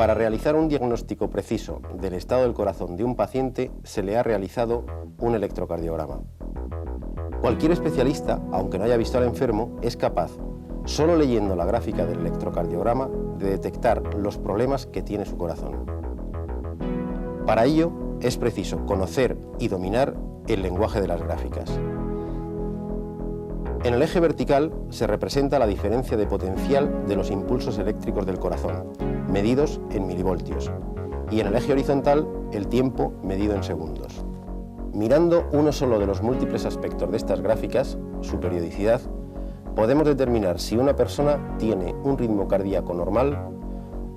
Para realizar un diagnóstico preciso del estado del corazón de un paciente se le ha realizado un electrocardiograma. Cualquier especialista, aunque no haya visto al enfermo, es capaz, solo leyendo la gráfica del electrocardiograma, de detectar los problemas que tiene su corazón. Para ello, es preciso conocer y dominar el lenguaje de las gráficas. En el eje vertical se representa la diferencia de potencial de los impulsos eléctricos del corazón, medidos en milivoltios, y en el eje horizontal el tiempo medido en segundos. Mirando uno solo de los múltiples aspectos de estas gráficas, su periodicidad, podemos determinar si una persona tiene un ritmo cardíaco normal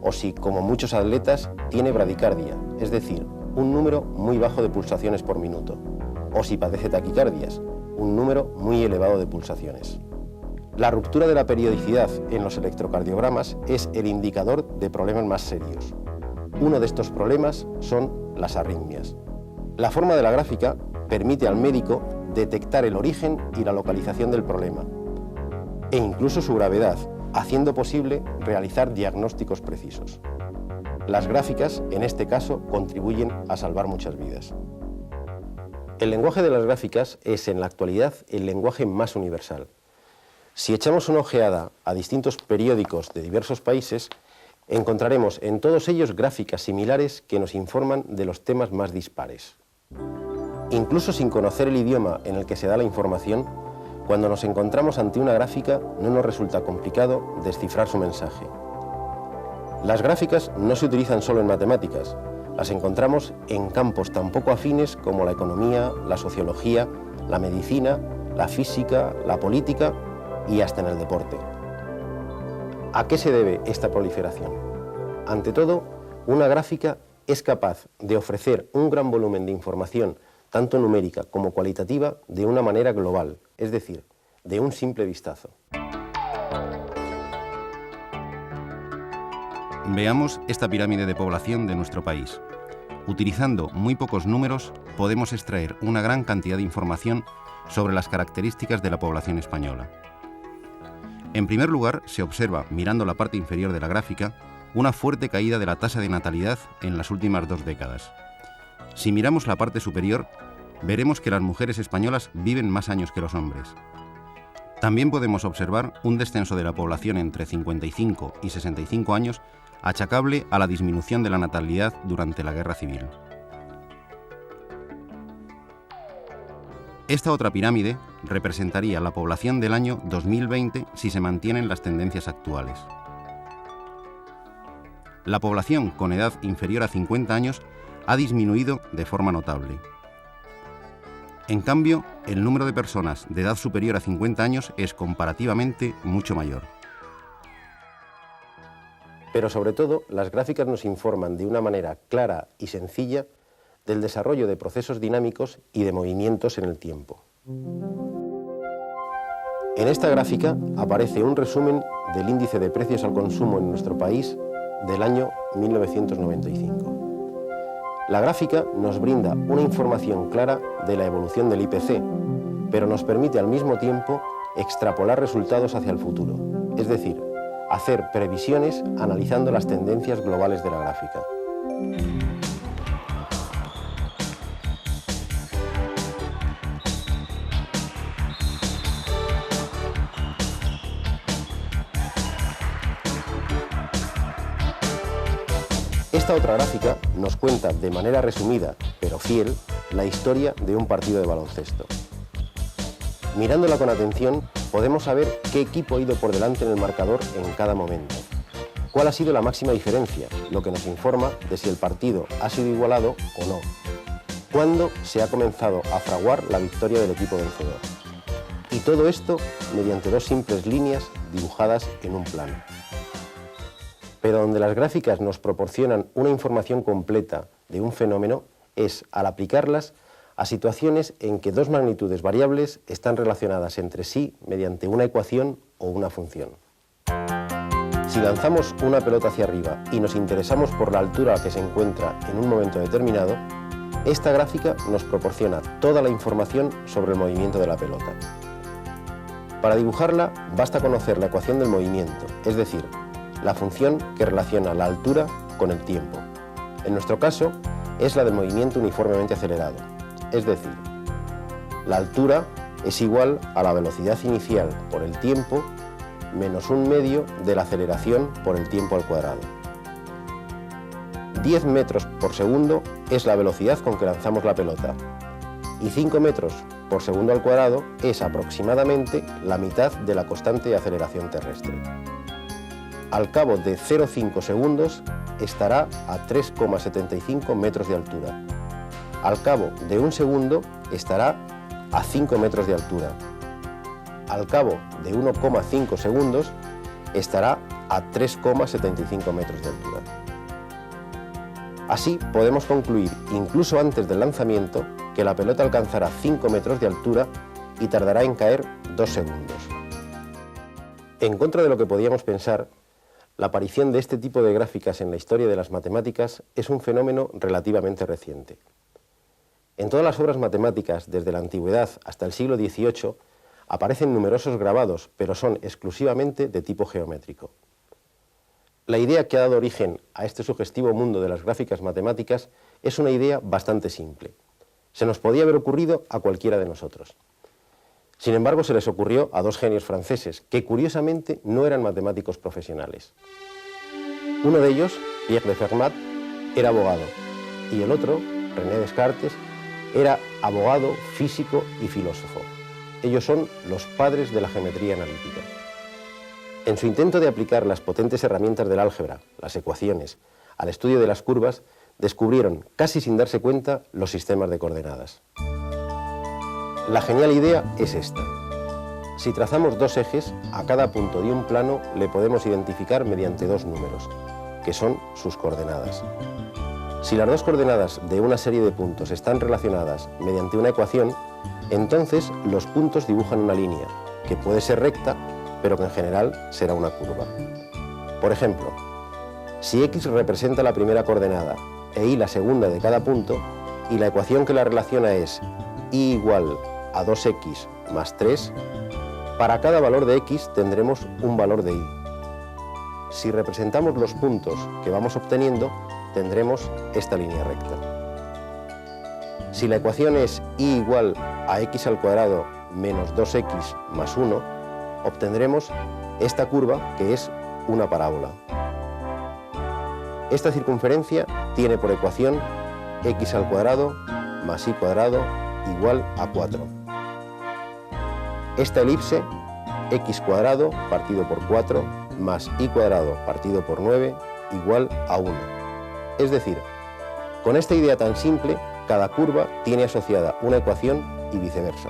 o si, como muchos atletas, tiene bradicardia, es decir, un número muy bajo de pulsaciones por minuto, o si padece taquicardias, un número muy elevado de pulsaciones. La ruptura de la periodicidad en los electrocardiogramas es el indicador de problemas más serios. Uno de estos problemas son las arritmias. La forma de la gráfica permite al médico detectar el origen y la localización del problema, e incluso su gravedad, haciendo posible realizar diagnósticos precisos. Las gráficas, en este caso, contribuyen a salvar muchas vidas. El lenguaje de las gráficas es, en la actualidad, el lenguaje más universal. Si echamos una ojeada a distintos periódicos de diversos países, encontraremos en todos ellos gráficas similares que nos informan de los temas más dispares. Incluso sin conocer el idioma en el que se da la información, cuando nos encontramos ante una gráfica no nos resulta complicado descifrar su mensaje. Las gráficas no se utilizan solo en matemáticas, las encontramos en campos tan poco afines como la economía, la sociología, la medicina, la física, la política y hasta en el deporte. ¿A qué se debe esta proliferación? Ante todo, una gráfica es capaz de ofrecer un gran volumen de información, tanto numérica como cualitativa, de una manera global, es decir, de un simple vistazo. Veamos esta pirámide de población de nuestro país. Utilizando muy pocos números, podemos extraer una gran cantidad de información sobre las características de la población española. En primer lugar, se observa, mirando la parte inferior de la gráfica, una fuerte caída de la tasa de natalidad en las últimas 2 décadas. Si miramos la parte superior, veremos que las mujeres españolas viven más años que los hombres. También podemos observar un descenso de la población entre 55 y 65 años achacable a la disminución de la natalidad durante la Guerra Civil. Esta otra pirámide representaría la población del año 2020 si se mantienen las tendencias actuales. La población con edad inferior a 50 años ha disminuido de forma notable. En cambio, el número de personas de edad superior a 50 años es comparativamente mucho mayor. Pero sobre todo, las gráficas nos informan de una manera clara y sencilla del desarrollo de procesos dinámicos y de movimientos en el tiempo. En esta gráfica aparece un resumen del índice de precios al consumo en nuestro país del año 1995. La gráfica nos brinda una información clara de la evolución del IPC, pero nos permite al mismo tiempo extrapolar resultados hacia el futuro, es decir, hacer previsiones analizando las tendencias globales de la gráfica. Esta otra gráfica nos cuenta de manera resumida, pero fiel, la historia de un partido de baloncesto. Mirándola con atención, podemos saber qué equipo ha ido por delante en el marcador en cada momento. ¿Cuál ha sido la máxima diferencia? Lo que nos informa de si el partido ha sido igualado o no. ¿Cuándo se ha comenzado a fraguar la victoria del equipo vencedor? Y todo esto mediante 2 simples líneas dibujadas en un plano. Pero donde las gráficas nos proporcionan una información completa de un fenómeno es al aplicarlas a situaciones en que 2 magnitudes variables están relacionadas entre sí mediante una ecuación o una función. Si lanzamos una pelota hacia arriba y nos interesamos por la altura a la que se encuentra en un momento determinado, esta gráfica nos proporciona toda la información sobre el movimiento de la pelota. Para dibujarla basta conocer la ecuación del movimiento, es decir, la función que relaciona la altura con el tiempo. En nuestro caso, es la del movimiento uniformemente acelerado, es decir, la altura es igual a la velocidad inicial por el tiempo menos 1/2 de la aceleración por el tiempo al cuadrado. 10 metros por segundo es la velocidad con que lanzamos la pelota y 5 metros por segundo al cuadrado es aproximadamente la mitad de la constante de aceleración terrestre. Al cabo de 0,5 segundos estará a 3,75 metros de altura. Al cabo de 1 segundo estará a 5 metros de altura. Al cabo de 1,5 segundos estará a 3,75 metros de altura. Así podemos concluir, incluso antes del lanzamiento, que la pelota alcanzará 5 metros de altura y tardará en caer 2 segundos. En contra de lo que podíamos pensar, la aparición de este tipo de gráficas en la historia de las matemáticas es un fenómeno relativamente reciente. En todas las obras matemáticas, desde la antigüedad hasta el siglo XVIII, aparecen numerosos grabados, pero son exclusivamente de tipo geométrico. La idea que ha dado origen a este sugestivo mundo de las gráficas matemáticas es una idea bastante simple. Se nos podía haber ocurrido a cualquiera de nosotros. Sin embargo, se les ocurrió a dos genios franceses, que curiosamente no eran matemáticos profesionales. Uno de ellos, Pierre de Fermat, era abogado, y el otro, René Descartes, era abogado, físico y filósofo. Ellos son los padres de la geometría analítica. En su intento de aplicar las potentes herramientas del álgebra, las ecuaciones, al estudio de las curvas, descubrieron, casi sin darse cuenta, los sistemas de coordenadas. La genial idea es esta. Si trazamos dos ejes, a cada punto de un plano le podemos identificar mediante dos números, que son sus coordenadas. Si las dos coordenadas de una serie de puntos están relacionadas mediante una ecuación, entonces los puntos dibujan una línea, que puede ser recta, pero que en general será una curva. Por ejemplo, si x representa la primera coordenada e y la segunda de cada punto, y la ecuación que la relaciona es y igual a 2x más 3, para cada valor de x tendremos un valor de y. Si representamos los puntos que vamos obteniendo, tendremos esta línea recta. Si la ecuación es y igual a x al cuadrado menos 2x más 1, obtendremos esta curva que es una parábola. Esta circunferencia tiene por ecuación x al cuadrado más y cuadrado igual a 4. Esta elipse, x cuadrado partido por 4 más y cuadrado partido por 9 igual a 1. Es decir, con esta idea tan simple, cada curva tiene asociada una ecuación y viceversa.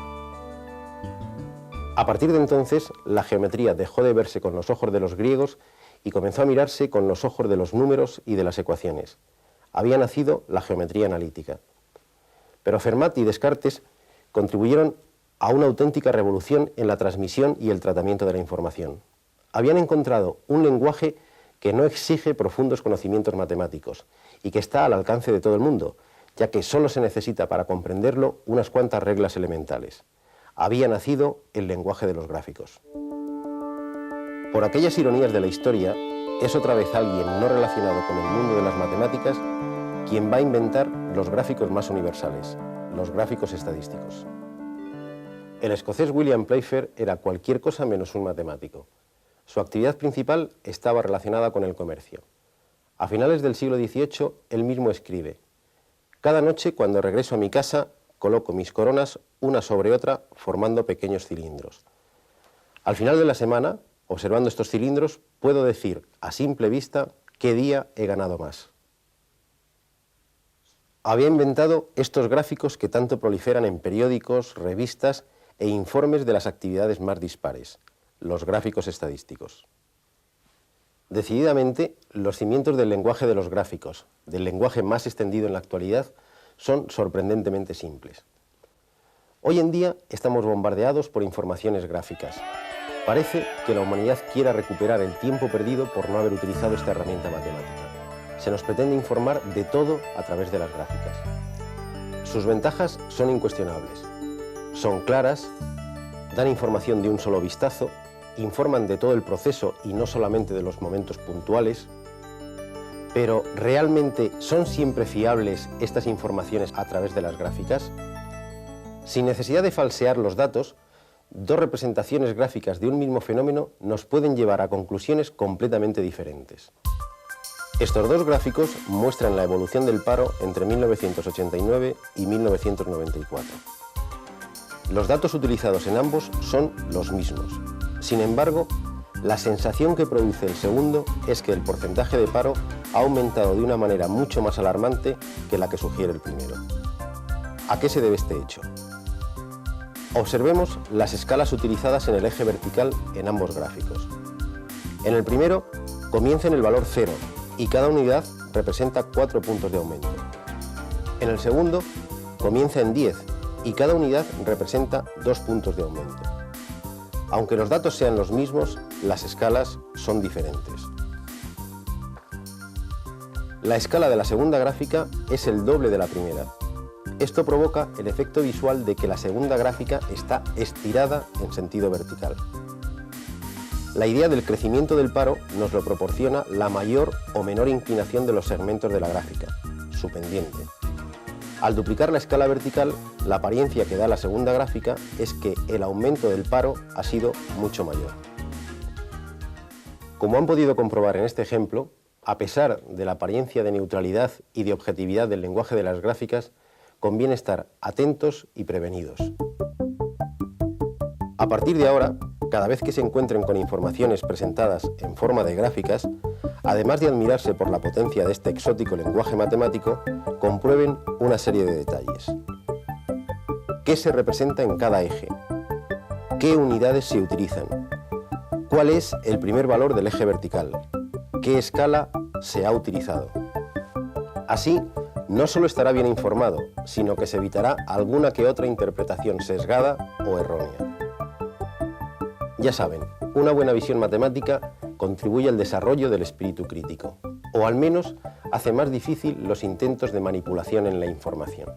A partir de entonces, la geometría dejó de verse con los ojos de los griegos y comenzó a mirarse con los ojos de los números y de las ecuaciones. Había nacido la geometría analítica. Pero Fermat y Descartes contribuyeron a una auténtica revolución en la transmisión y el tratamiento de la información. Habían encontrado un lenguaje que no exige profundos conocimientos matemáticos y que está al alcance de todo el mundo, ya que solo se necesita para comprenderlo unas cuantas reglas elementales. Había nacido el lenguaje de los gráficos. Por aquellas ironías de la historia, es otra vez alguien no relacionado con el mundo de las matemáticas quien va a inventar los gráficos más universales, los gráficos estadísticos. El escocés William Playfair era cualquier cosa menos un matemático. Su actividad principal estaba relacionada con el comercio. A finales del siglo XVIII, él mismo escribe: «Cada noche, cuando regreso a mi casa, coloco mis coronas una sobre otra formando pequeños cilindros. Al final de la semana, observando estos cilindros, puedo decir a simple vista qué día he ganado más». Había inventado estos gráficos que tanto proliferan en periódicos, revistas e informes de las actividades más dispares, los gráficos estadísticos. Decididamente, los cimientos del lenguaje de los gráficos, del lenguaje más extendido en la actualidad, son sorprendentemente simples. Hoy en día estamos bombardeados por informaciones gráficas. Parece que la humanidad quiera recuperar el tiempo perdido por no haber utilizado esta herramienta matemática. Se nos pretende informar de todo a través de las gráficas. Sus ventajas son incuestionables. Son claras, dan información de un solo vistazo, informan de todo el proceso y no solamente de los momentos puntuales, Pero, ¿realmente son siempre fiables estas informaciones a través de las gráficas? Sin necesidad de falsear los datos, dos representaciones gráficas de un mismo fenómeno nos pueden llevar a conclusiones completamente diferentes. Estos dos gráficos muestran la evolución del paro entre 1989 y 1994. Los datos utilizados en ambos son los mismos. Sin embargo, la sensación que produce el segundo es que el porcentaje de paro ha aumentado de una manera mucho más alarmante que la que sugiere el primero. ¿A qué se debe este hecho? Observemos las escalas utilizadas en el eje vertical en ambos gráficos. En el primero comienza en el valor 0 y cada unidad representa 4 puntos de aumento. En el segundo comienza en 10 y cada unidad representa 2 puntos de aumento. Aunque los datos sean los mismos, las escalas son diferentes. La escala de la segunda gráfica es el doble de la primera. Esto provoca el efecto visual de que la segunda gráfica está estirada en sentido vertical. La idea del crecimiento del paro nos lo proporciona la mayor o menor inclinación de los segmentos de la gráfica, su pendiente. Al duplicar la escala vertical, la apariencia que da la segunda gráfica es que el aumento del paro ha sido mucho mayor. Como han podido comprobar en este ejemplo, a pesar de la apariencia de neutralidad y de objetividad del lenguaje de las gráficas, conviene estar atentos y prevenidos. A partir de ahora, cada vez que se encuentren con informaciones presentadas en forma de gráficas, además de admirarse por la potencia de este exótico lenguaje matemático, comprueben una serie de detalles. ¿Qué se representa en cada eje? ¿Qué unidades se utilizan? ¿Cuál es el primer valor del eje vertical? ¿Qué escala se ha utilizado? Así, no solo estará bien informado, sino que se evitará alguna que otra interpretación sesgada o errónea. Ya saben, una buena visión matemática contribuye al desarrollo del espíritu crítico, o al menos hace más difícil los intentos de manipulación en la información.